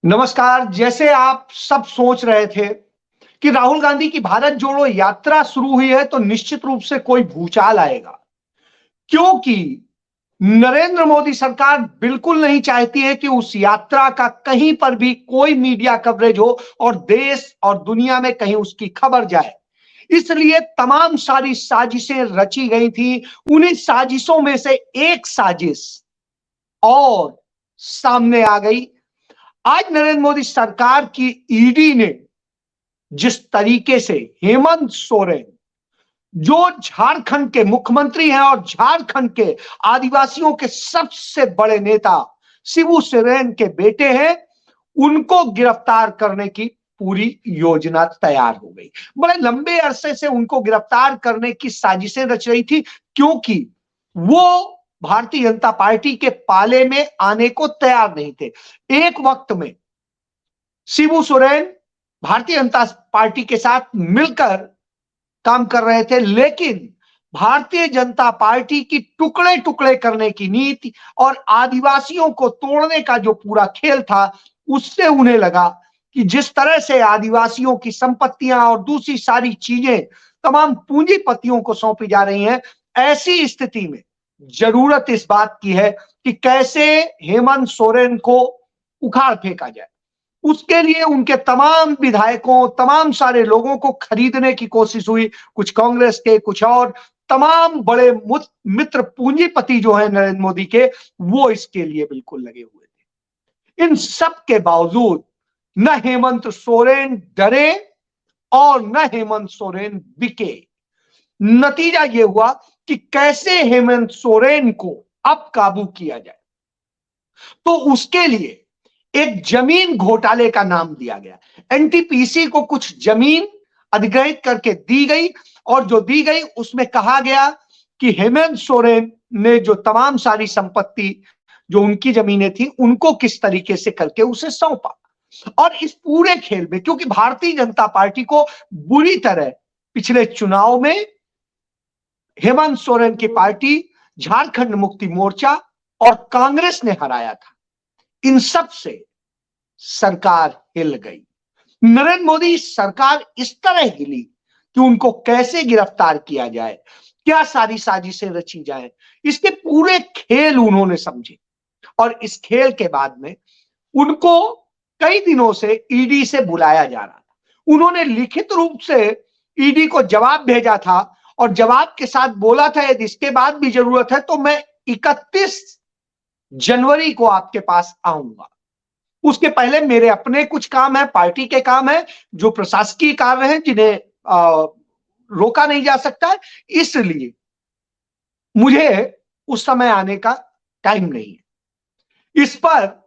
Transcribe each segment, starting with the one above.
नमस्कार। जैसे आप सब सोच रहे थे कि राहुल गांधी की भारत जोड़ो यात्रा शुरू हुई है तो निश्चित रूप से कोई भूचाल आएगा, क्योंकि नरेंद्र मोदी सरकार बिल्कुल नहीं चाहती है कि उस यात्रा का कहीं पर भी कोई मीडिया कवरेज हो और देश और दुनिया में कहीं उसकी खबर जाए। इसलिए तमाम सारी साजिशें रची गई थी। उन्हीं साजिशों में से एक साजिश और सामने आ गई। आज नरेंद्र मोदी सरकार की ईडी ने जिस तरीके से हेमंत सोरेन, जो झारखंड के मुख्यमंत्री हैं और झारखंड के आदिवासियों के सबसे बड़े नेता शिबू सोरेन के बेटे हैं, उनको गिरफ्तार करने की पूरी योजना तैयार हो गई। बड़े लंबे अरसे से उनको गिरफ्तार करने की साजिशें रच रही थी, क्योंकि वो भारतीय जनता पार्टी के पाले में आने को तैयार नहीं थे। एक वक्त में शिबू सोरेन भारतीय जनता पार्टी के साथ मिलकर काम कर रहे थे, लेकिन भारतीय जनता पार्टी की टुकड़े टुकड़े करने की नीति और आदिवासियों को तोड़ने का जो पूरा खेल था, उससे उन्हें लगा कि जिस तरह से आदिवासियों की संपत्तियां और दूसरी सारी चीजें तमाम पूंजीपतियों को सौंपी जा रही हैं, ऐसी स्थिति में जरूरत इस बात की है कि कैसे हेमंत सोरेन को उखाड़ फेंका जाए। उसके लिए उनके तमाम विधायकों, तमाम सारे लोगों को खरीदने की कोशिश हुई। कुछ कांग्रेस के, कुछ और तमाम बड़े मित्र पूंजीपति जो हैं नरेंद्र मोदी के, वो इसके लिए बिल्कुल लगे हुए थे। इन सब के बावजूद न हेमंत सोरेन डरे और न हेमंत सोरेन बिके। नतीजा यह हुआ कि कैसे हेमंत सोरेन को अब काबू किया जाए। तो उसके लिए एक जमीन घोटाले का नाम दिया गया। एनटीपीसी को कुछ जमीन अधिग्रहित करके दी गई, और जो दी गई उसमें कहा गया कि हेमंत सोरेन ने जो तमाम सारी संपत्ति, जो उनकी जमीनें थी, उनको किस तरीके से करके उसे सौंपा। और इस पूरे खेल में, क्योंकि भारतीय जनता पार्टी को बुरी तरह पिछले चुनाव में हेमंत सोरेन की पार्टी, झारखंड मुक्ति मोर्चा और कांग्रेस ने हराया था, इन सब से सरकार हिल गई। नरेंद्र मोदी सरकार इस तरह हिली कि उनको कैसे गिरफ्तार किया जाए, क्या सारी साजिशें रची जाए, इसके पूरे खेल उन्होंने समझे। और इस खेल के बाद में उनको कई दिनों से ईडी से बुलाया जा रहा था। उन्होंने लिखित रूप से ईडी को जवाब भेजा था और जवाब के साथ बोला था, यदि इसके बाद भी जरूरत है तो मैं 31 जनवरी को आपके पास आऊंगा। उसके पहले मेरे अपने कुछ काम है, पार्टी के काम है, जो प्रशासकीय कार्य हैं, जिन्हें रोका नहीं जा सकता, इसलिए मुझे उस समय आने का टाइम नहीं है। इस पर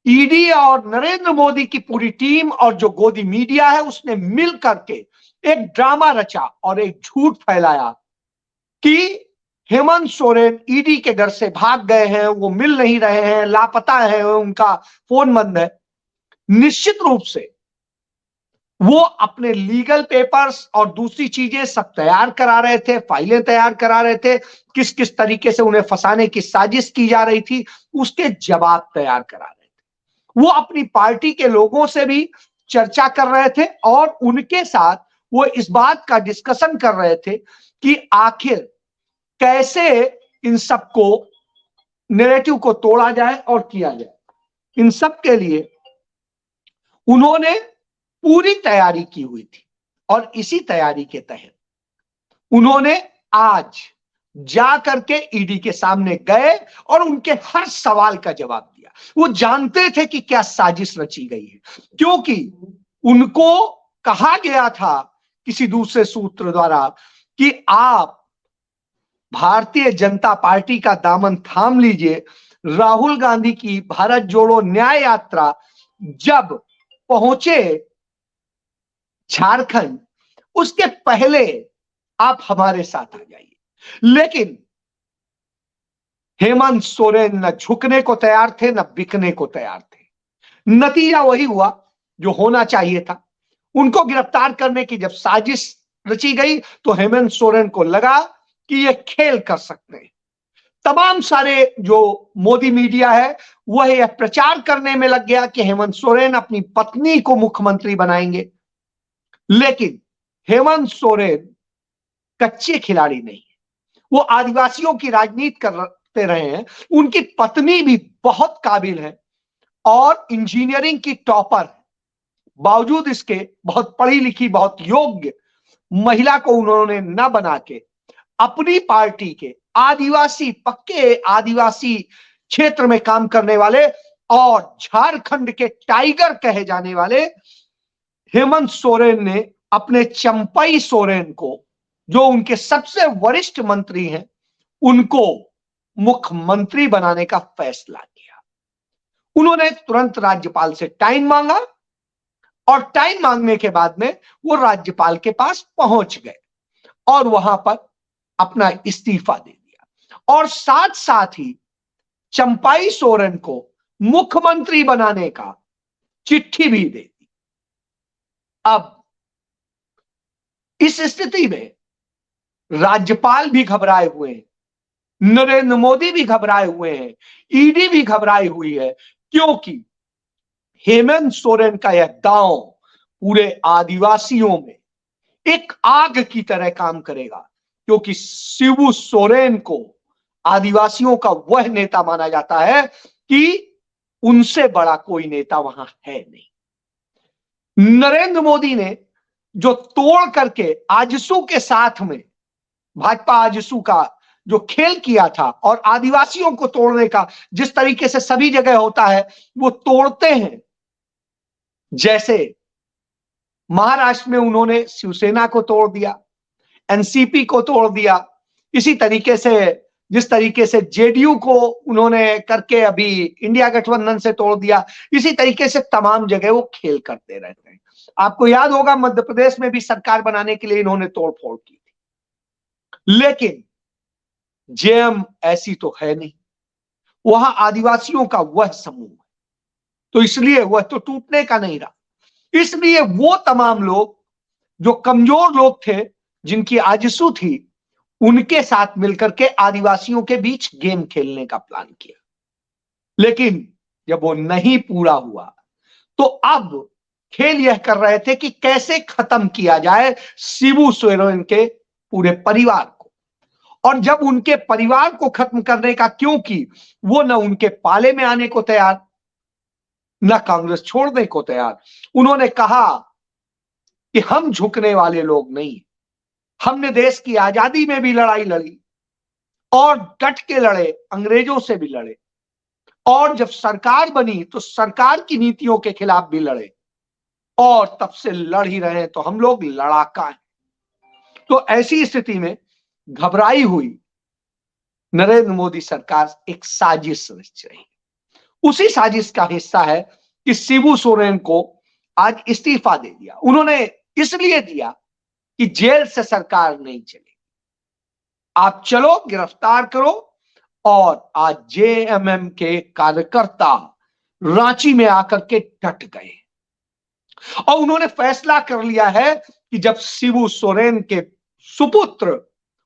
ईडी और नरेंद्र मोदी की पूरी टीम और जो गोदी मीडिया है, उसने मिल करके एक ड्रामा रचा और एक झूठ फैलाया कि हेमंत सोरेन ईडी के घर से भाग गए हैं, वो मिल नहीं रहे हैं, लापता है, उनका फोन बंद है। निश्चित रूप से वो अपने लीगल पेपर्स और दूसरी चीजें सब तैयार करा रहे थे, फाइलें तैयार करा रहे थे, किस किस तरीके से उन्हें फंसाने की साजिश की जा रही थी, उसके जवाब तैयार करा रहे थे। वो अपनी पार्टी के लोगों से भी चर्चा कर रहे थे और उनके साथ वो इस बात का डिस्कशन कर रहे थे कि आखिर कैसे इन सबको, नैरेटिव को तोड़ा जाए और किया जाए। इन सब के लिए उन्होंने पूरी तैयारी की हुई थी और इसी तैयारी के तहत उन्होंने आज जा करके ईडी के सामने गए और उनके हर सवाल का जवाब दिया। वो जानते थे कि क्या साजिश रची गई है, क्योंकि उनको कहा गया था किसी दूसरे सूत्र द्वारा कि आप भारतीय जनता पार्टी का दामन थाम लीजिए। राहुल गांधी की भारत जोड़ो न्याय यात्रा जब पहुंचे झारखंड, उसके पहले आप हमारे साथ आ जाइए। लेकिन हेमंत सोरेन न झुकने को तैयार थे, न बिकने को तैयार थे। नतीजा वही हुआ जो होना चाहिए था। उनको गिरफ्तार करने की जब साजिश रची गई तो हेमंत सोरेन को लगा कि ये खेल कर सकते हैं। तमाम सारे जो मोदी मीडिया है वह यह प्रचार करने में लग गया कि हेमंत सोरेन अपनी पत्नी को मुख्यमंत्री बनाएंगे। लेकिन हेमंत सोरेन कच्चे खिलाड़ी नहीं है, वो आदिवासियों की राजनीति करते रहे हैं। उनकी पत्नी भी बहुत काबिल है और इंजीनियरिंग की टॉपर है। बावजूद इसके बहुत पढ़ी लिखी, बहुत योग्य महिला को उन्होंने न बना के अपनी पार्टी के आदिवासी, पक्के आदिवासी क्षेत्र में काम करने वाले और झारखंड के टाइगर कहे जाने वाले हेमंत सोरेन ने अपने चंपई सोरेन को, जो उनके सबसे वरिष्ठ मंत्री हैं, उनको मुख्यमंत्री बनाने का फैसला किया। उन्होंने तुरंत राज्यपाल से टाइम मांगा और टाइम मांगने के बाद में वो राज्यपाल के पास पहुंच गए और वहां पर अपना इस्तीफा दे दिया और साथ साथ ही चंपाई सोरेन को मुख्यमंत्री बनाने का चिट्ठी भी दे दी। अब इस स्थिति में राज्यपाल भी घबराए हुए हैं, नरेंद्र मोदी भी घबराए हुए हैं, ईडी भी घबराई हुई है, क्योंकि हेमंत सोरेन का यह दांव पूरे आदिवासियों में एक आग की तरह काम करेगा, क्योंकि शिबू सोरेन को आदिवासियों का वह नेता माना जाता है कि उनसे बड़ा कोई नेता वहां है नहीं। नरेंद्र मोदी ने जो तोड़ करके आजसू के साथ में भाजपा आजसू का जो खेल किया था और आदिवासियों को तोड़ने का जिस तरीके से सभी जगह होता है वो तोड़ते हैं, जैसे महाराष्ट्र में उन्होंने शिवसेना को तोड़ दिया, एनसीपी को तोड़ दिया, इसी तरीके से जिस तरीके से जेडीयू को उन्होंने करके अभी इंडिया गठबंधन से तोड़ दिया, इसी तरीके से तमाम जगह वो खेल करते रहते हैं। आपको याद होगा मध्य प्रदेश में भी सरकार बनाने के लिए इन्होंने तोड़फोड़ की थी, लेकिन जेएम ऐसी तो है नहीं, वहां आदिवासियों का वह समूह है, तो इसलिए वह तो टूटने का नहीं रहा। इसलिए वो तमाम लोग जो कमजोर लोग थे, जिनकी आजसू थी, उनके साथ मिलकर के आदिवासियों के बीच गेम खेलने का प्लान किया। लेकिन जब वो नहीं पूरा हुआ तो अब खेल यह कर रहे थे कि कैसे खत्म किया जाए शिबू सोरेन के पूरे परिवार को। और जब उनके परिवार को खत्म करने का, क्योंकि वो न उनके पाले में आने को तैयार, न कांग्रेस छोड़ने को तैयार, उन्होंने कहा कि हम झुकने वाले लोग नहीं, हमने देश की आजादी में भी लड़ाई लड़ी और डट के लड़े, अंग्रेजों से भी लड़े, और जब सरकार बनी तो सरकार की नीतियों के खिलाफ भी लड़े, और तब से लड़ ही रहे हैं, तो हम लोग लड़ाका हैं। तो ऐसी स्थिति में घबराई हुई नरेंद्र मोदी सरकार एक साजिश रच रही। उसी साजिश का हिस्सा है कि शिबू सोरेन को आज इस्तीफा दे दिया। उन्होंने इसलिए दिया कि जेल से सरकार नहीं चलेगी, आप चलो गिरफ्तार करो। और आज जेएमएम के कार्यकर्ता रांची में आकर के डट गए और उन्होंने फैसला कर लिया है कि जब शिबू सोरेन के सुपुत्र,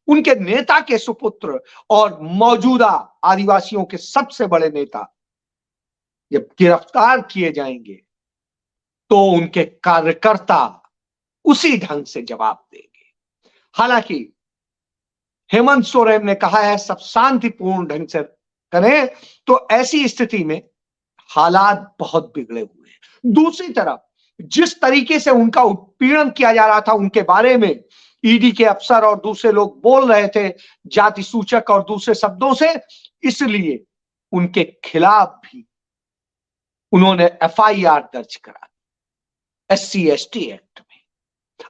उनके नेता के सुपुत्र और मौजूदा आदिवासियों के सबसे बड़े नेता जब गिरफ्तार किए जाएंगे तो उनके कार्यकर्ता उसी ढंग से जवाब देंगे। हालांकि हेमंत सोरेन ने कहा है सब शांतिपूर्ण ढंग से करें, तो ऐसी स्थिति में हालात बहुत बिगड़े हुए हैं। दूसरी तरफ जिस तरीके से उनका उत्पीड़न किया जा रहा था, उनके बारे में ईडी के अफसर और दूसरे लोग बोल रहे थे जाति सूचक और दूसरे शब्दों से, इसलिए उनके खिलाफ भी उन्होंने एफआईआर दर्ज करा SC/ST एक्ट में।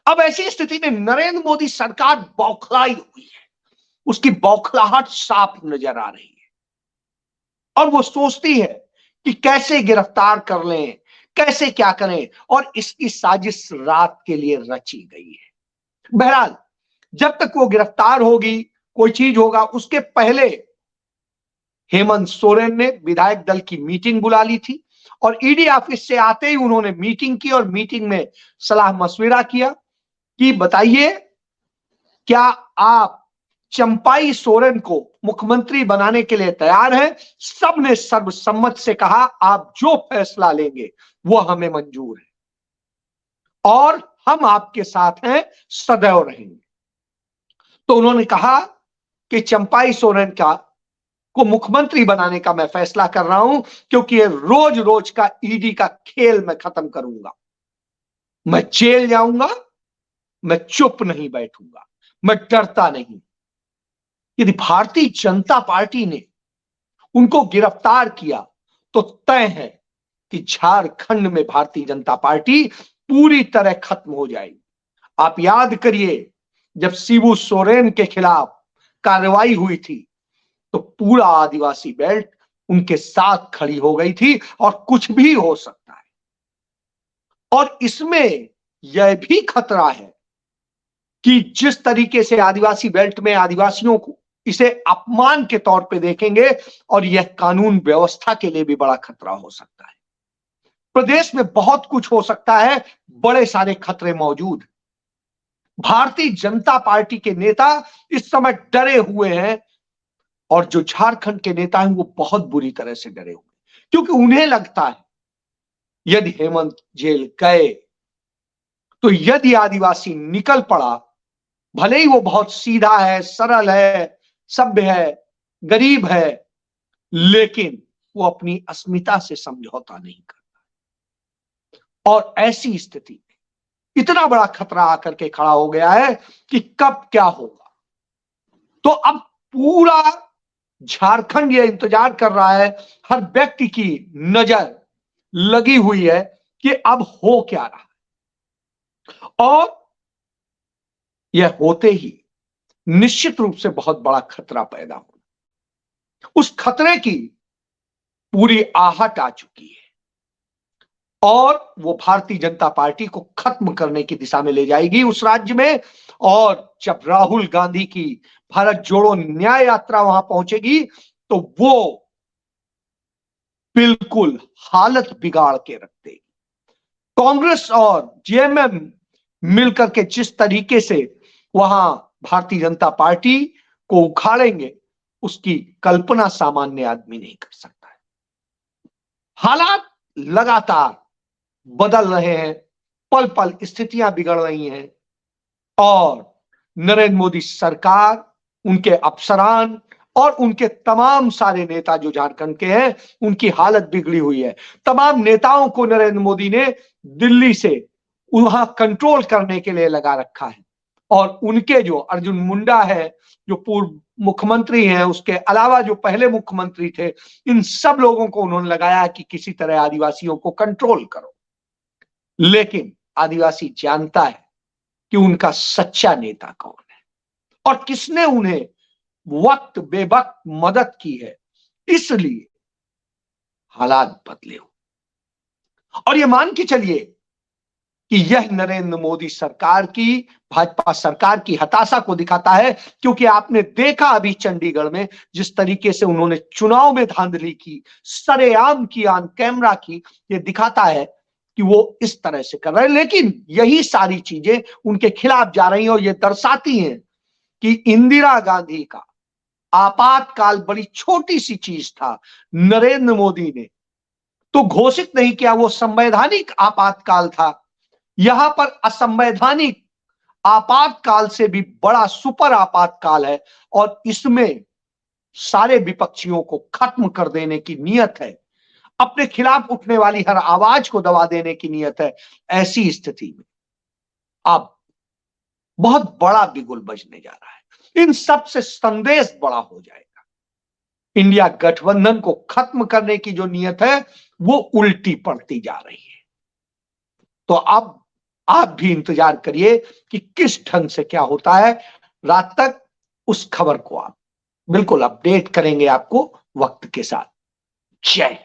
अब ऐसी स्थिति में नरेंद्र मोदी सरकार बौखलाई हुई है, उसकी बौखलाहट साफ नजर आ रही है और वो सोचती है कि कैसे गिरफ्तार कर लें, कैसे क्या करें, और इसकी साजिश रात के लिए रची गई है। बहरहाल जब तक वो गिरफ्तार होगी, कोई चीज होगा, उसके पहले हेमंत सोरेन ने विधायक दल की मीटिंग बुला ली थी और ईडी ऑफिस से आते ही उन्होंने मीटिंग की और मीटिंग में सलाह मशविरा किया कि बताइए क्या आप चंपाई सोरेन को मुख्यमंत्री बनाने के लिए तैयार है। सबने सर्वसम्मत से कहा आप जो फैसला लेंगे वो हमें मंजूर है और हम आपके साथ हैं, सदैव रहेंगे। तो उन्होंने कहा कि चंपाई सोरेन को मुख्यमंत्री बनाने का मैं फैसला कर रहा हूं, क्योंकि ये रोज रोज का ईडी का खेल मैं खत्म करूंगा। मैं जेल जाऊंगा, मैं चुप नहीं बैठूंगा, मैं डरता नहीं। यदि भारतीय जनता पार्टी ने उनको गिरफ्तार किया तो तय है कि झारखंड में भारतीय जनता पार्टी पूरी तरह खत्म हो जाएगी। आप याद करिए, जब शिबू सोरेन के खिलाफ कार्रवाई हुई थी तो पूरा आदिवासी बेल्ट उनके साथ खड़ी हो गई थी और कुछ भी हो सकता है। और इसमें यह भी खतरा है कि जिस तरीके से आदिवासी बेल्ट में आदिवासियों को इसे अपमान के तौर पे देखेंगे और यह कानून व्यवस्था के लिए भी बड़ा खतरा हो सकता है। प्रदेश में बहुत कुछ हो सकता है, बड़े सारे खतरे मौजूद। भारतीय जनता पार्टी के नेता इस समय डरे हुए हैं और जो झारखंड के नेता हैं वो बहुत बुरी तरह से डरे हुए हैं, क्योंकि उन्हें लगता है यदि हेमंत जेल गए तो यदि आदिवासी निकल पड़ा, भले ही वो बहुत सीधा है, सरल है, सभ्य है, गरीब है, लेकिन वो अपनी अस्मिता से समझौता नहीं करता। और ऐसी स्थिति में इतना बड़ा खतरा आकर के खड़ा हो गया है कि कब क्या होगा। तो अब पूरा झारखंड ये इंतजार कर रहा है, हर व्यक्ति की नजर लगी हुई है कि अब हो क्या रहा है। और यह होते ही निश्चित रूप से बहुत बड़ा खतरा पैदा होगा। उस खतरे की पूरी आहट आ चुकी है और वो भारतीय जनता पार्टी को खत्म करने की दिशा में ले जाएगी उस राज्य में। और जब राहुल गांधी की भारत जोड़ो न्याय यात्रा वहां पहुंचेगी तो वो बिल्कुल हालत बिगाड़ के रख देगी। कांग्रेस और जेएमएम मिलकर के जिस तरीके से वहां भारतीय जनता पार्टी को उखाड़ेंगे, उसकी कल्पना सामान्य आदमी नहीं कर सकता है। हालात लगातार बदल रहे हैं, पल पल स्थितियां बिगड़ रही हैं और नरेंद्र मोदी सरकार, उनके अफसरान और उनके तमाम सारे नेता जो झारखंड के हैं, उनकी हालत बिगड़ी हुई है। तमाम नेताओं को नरेंद्र मोदी ने दिल्ली से वहां कंट्रोल करने के लिए लगा रखा है और उनके जो अर्जुन मुंडा है, जो पूर्व मुख्यमंत्री हैं, उसके अलावा जो पहले मुख्यमंत्री थे, इन सब लोगों को उन्होंने लगाया कि किसी तरह आदिवासियों को कंट्रोल करो। लेकिन आदिवासी जानता है कि उनका सच्चा नेता कौन है और किसने उन्हें वक्त बेवक्त मदद की है, इसलिए हालात बदले हो। और ये मान के चलिए कि यह नरेंद्र मोदी सरकार की, भाजपा सरकार की हताशा को दिखाता है, क्योंकि आपने देखा अभी चंडीगढ़ में जिस तरीके से उन्होंने चुनाव में धांधली की, सरेआम की, ऑन कैमरा की, ये दिखाता है कि वो इस तरह से कर रहे हैं। लेकिन यही सारी चीजें उनके खिलाफ जा रही हैं और ये दर्शाती हैं कि इंदिरा गांधी का आपातकाल बड़ी छोटी सी चीज था। नरेंद्र मोदी ने तो घोषित नहीं किया, वो संवैधानिक आपातकाल था। यहां पर असंवैधानिक आपातकाल से भी बड़ा सुपर आपातकाल है और इसमें सारे विपक्षियों को खत्म कर देने की नीयत है, अपने खिलाफ उठने वाली हर आवाज को दबा देने की नीयत है। ऐसी स्थिति में अब बहुत बड़ा बिगुल बजने जा रहा है। इन सब से संदेश बड़ा हो जाएगा। इंडिया गठबंधन को खत्म करने की जो नीयत है वो उल्टी पड़ती जा रही है। तो अब आप भी इंतजार करिए कि किस ढंग से क्या होता है। रात तक उस खबर को आप बिल्कुल अपडेट करेंगे आपको वक्त के साथ। जय